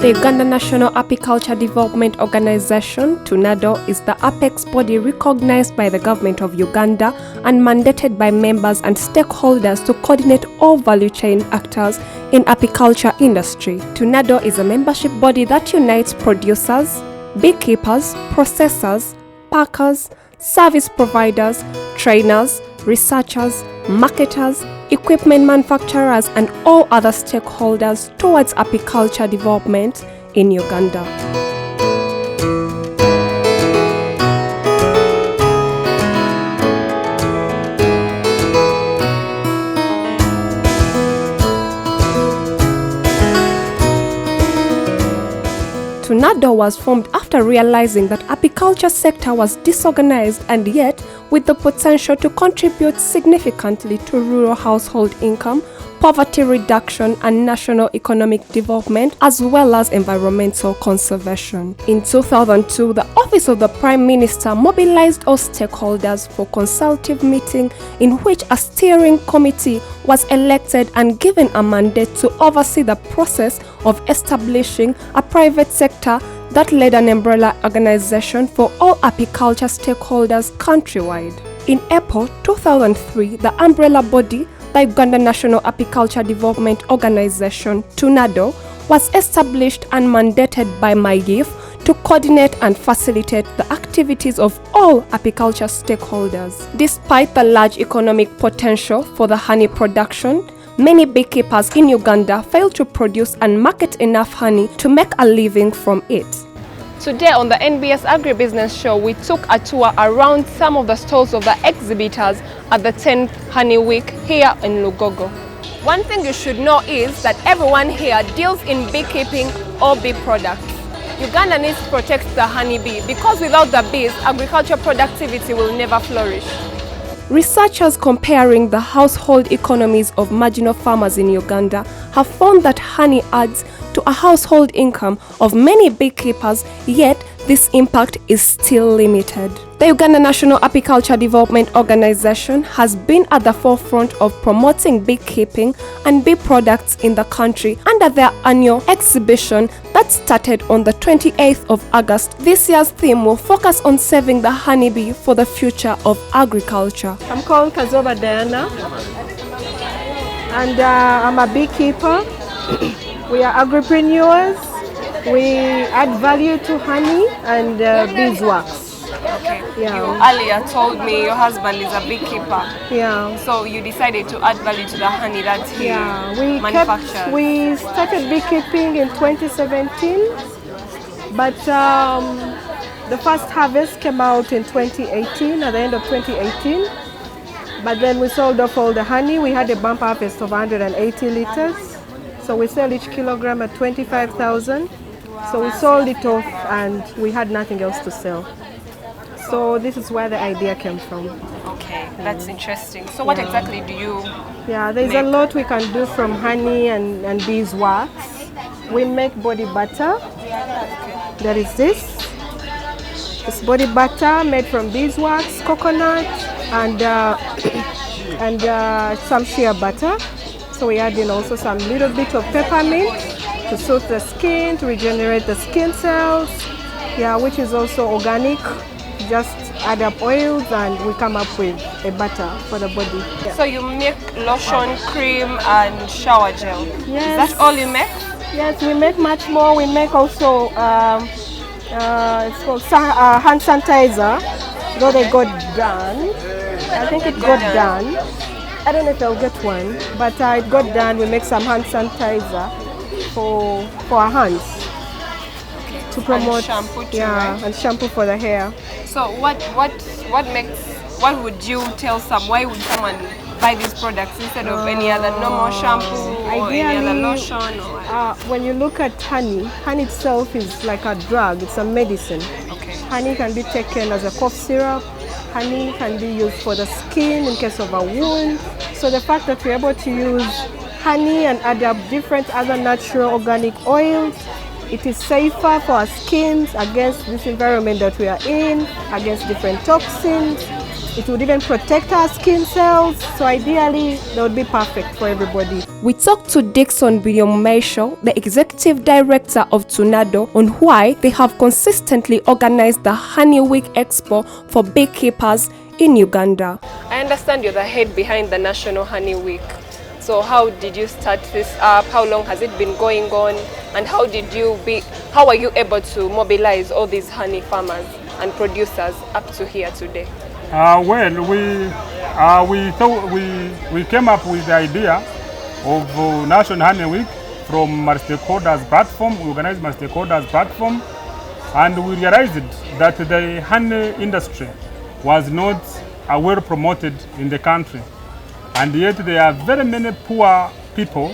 The Uganda National Apiculture Development Organization, Tunado, is the apex body recognized by the government of Uganda and mandated by members and stakeholders to coordinate all value chain actors in apiculture industry. Tunado is a membership body that unites producers, beekeepers, processors, packers, service providers, trainers, researchers, marketers, equipment manufacturers and all other stakeholders towards apiculture development in Uganda. Tunado was formed after realizing that apiculture sector was disorganized and yet with the potential to contribute significantly to rural household income, poverty reduction and national economic development as well as environmental conservation. In 2002, the Office of the Prime Minister mobilized all stakeholders for consultative meeting in which a steering committee was elected and given a mandate to oversee the process of establishing a private sector that led an umbrella organization for all apiculture stakeholders countrywide. In April 2003, the umbrella body, the Uganda National Apiculture Development Organization, Tunado, was established and mandated by MyGIF to coordinate and facilitate the activities of all apiculture stakeholders. Despite the large economic potential for the honey production, many beekeepers in Uganda fail to produce and market enough honey to make a living from it. Today on the NBS Agribusiness Show, we took a tour around some of the stalls of the exhibitors at the 10th Honey Week here in Lugogo. One thing you should know is that everyone here deals in beekeeping or bee products. Uganda needs to protect the honeybee because without the bees, agricultural productivity will never flourish. Researchers comparing the household economies of marginal farmers in Uganda have found that honey adds to a household income of many beekeepers, yet this impact is still limited. The Uganda National Apiculture Development Organization has been at the forefront of promoting beekeeping and bee products in the country under their annual exhibition that started on the 28th of August. This year's theme will focus on saving the honeybee for the future of agriculture. I'm called Kazoba Diana and I'm a beekeeper. We are agripreneurs. We add value to honey and beeswax. Okay. Yeah. You earlier told me your husband is a beekeeper. Yeah. So you decided to add value to the honey that he manufactures. We started beekeeping in 2017, but the first harvest came out in 2018, at the end of 2018. But then we sold off all the honey. We had a bumper harvest of 180 liters. So we sell each kilogram at 25,000. So we sold it off and we had nothing else to sell. So this is where the idea came from. Okay, that's interesting. So what exactly do you there's a lot we can do from honey and beeswax. We make body butter. There is this. It's body butter made from beeswax, coconut, and some shea butter. So we add in also some little bit of peppermint to soothe the skin, to regenerate the skin cells, which is also organic. Just add up oils and we come up with a butter for the body. So you make lotion, cream and shower gel. Yes. Is that all you make? Yes, we make much more. We make also it's called hand sanitizer. Though they got done. I think it got done. I don't know if I'll get one, but it got done. We make some hand sanitizer for our hands to promote. And shampoo too, right? And shampoo for the hair. So what would you tell why would someone buy these products instead of any other normal shampoo or any other lotion? When you look at honey itself is like a drug. It's a medicine. Okay. Honey can be taken as a cough syrup. Honey can be used for the skin in case of a wound. So the fact that we're able to use honey and add up different other natural organic oils, it is safer for our skins against this environment that we are in, against different toxins. It would even protect our skin cells. So ideally, that would be perfect for everybody. We talked to Dixon Binyomesho, the executive director of Tunado, on why they have consistently organized the Honey Week Expo for beekeepers in Uganda. I understand you're the head behind the National Honey Week. So how did you start this up? How long has it been going on? And how are you able to mobilize all these honey farmers and producers up to here today? Well, we came up with the idea of National Honey Week from my stakeholders platform. We organized my stakeholders platform, and we realized that the honey industry was not well promoted in the country, and yet there are very many poor people,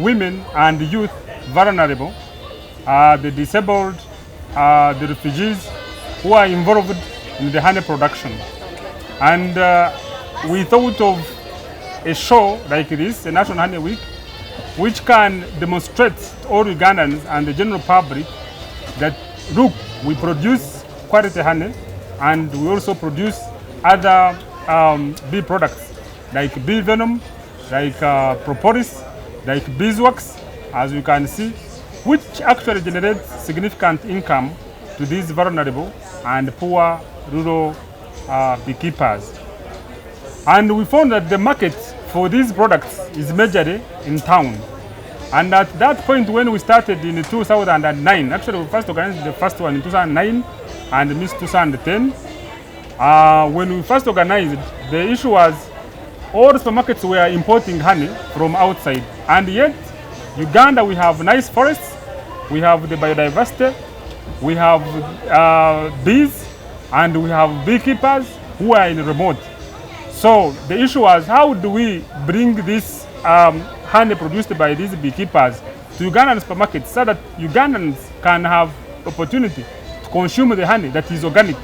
women and youth, vulnerable, the disabled, the refugees who are involved in the honey production. And we thought of a show like this, a National Honey Week, which can demonstrate to all Ugandans and the general public that, look, we produce quality honey, and we also produce other bee products like bee venom, like propolis, like beeswax, as you can see, which actually generates significant income to these vulnerable and poor rural beekeepers. And we found that the market for these products is majorly in town. And at that point, when we started in 2009, actually we first organized the first one in 2009 and missed 2010. When we first organized, the issue was all the supermarkets were importing honey from outside. And yet, Uganda, we have nice forests, we have the biodiversity, we have bees, and we have beekeepers who are in remote. So the issue was, how do we bring this honey produced by these beekeepers to Ugandan supermarkets so that Ugandans can have opportunity to consume the honey that is organic.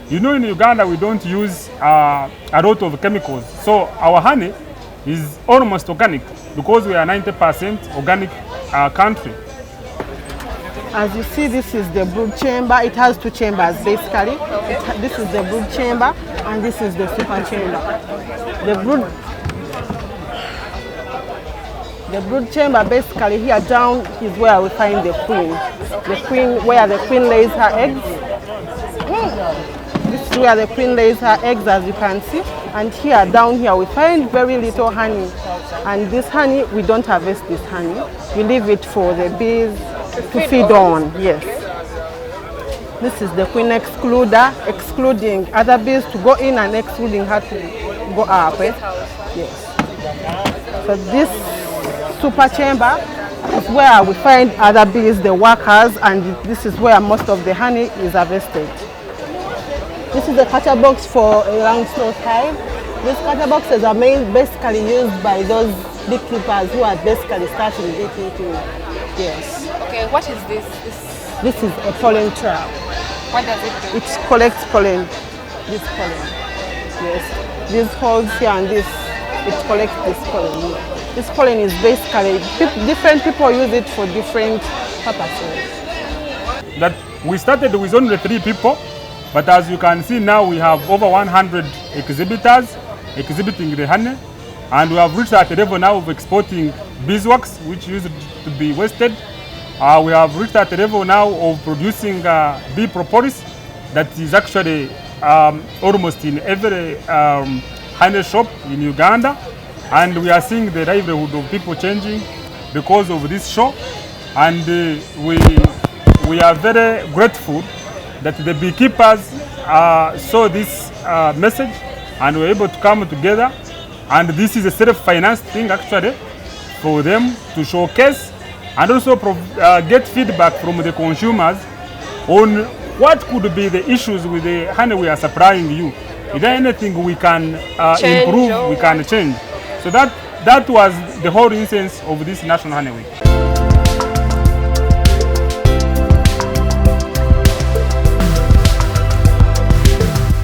You know, in Uganda we don't use a lot of chemicals, so our honey is almost organic because we are 90% organic country. As you see, this is the brood chamber. It has two chambers basically. This is the brood chamber and this is the super chamber. The brood chamber basically here down is where we find the queen. The queen, where the queen lays her eggs. This is where the queen lays her eggs, as you can see. And here, down here, we find very little honey. And this honey, we don't harvest this honey. We leave it for the bees to feed on, yes. This is the queen excluder, excluding other bees to go in and excluding her to go up. Yes. So this super chamber is where we find other bees, the workers, and this is where most of the honey is harvested. This is the cutter box for a round snort hive. These cutter boxes are basically used by those beekeepers who are basically starting beekeeping. Yes. Okay, what is this? This is a pollen trap. What does it do? It collects pollen. This pollen. Yes. These holes here and this, it collects this pollen. This pollen is basically, different people use it for different purposes. That we started with only 3 people, but as you can see now we have over 100 exhibitors exhibiting the honey, and we have reached at a level now of exporting beeswax, which used to be wasted. We have reached at a level now of producing bee propolis that is actually almost in every honey shop in Uganda, and we are seeing the livelihood of people changing because of this show, and we are very grateful that the beekeepers saw this message and were able to come together, and this is a self-financed thing actually for them to showcase and also get feedback from the consumers on what could be the issues with the honey we are supplying you. Is there anything we can improve, we can change? So that was the whole essence of this National Honey Week.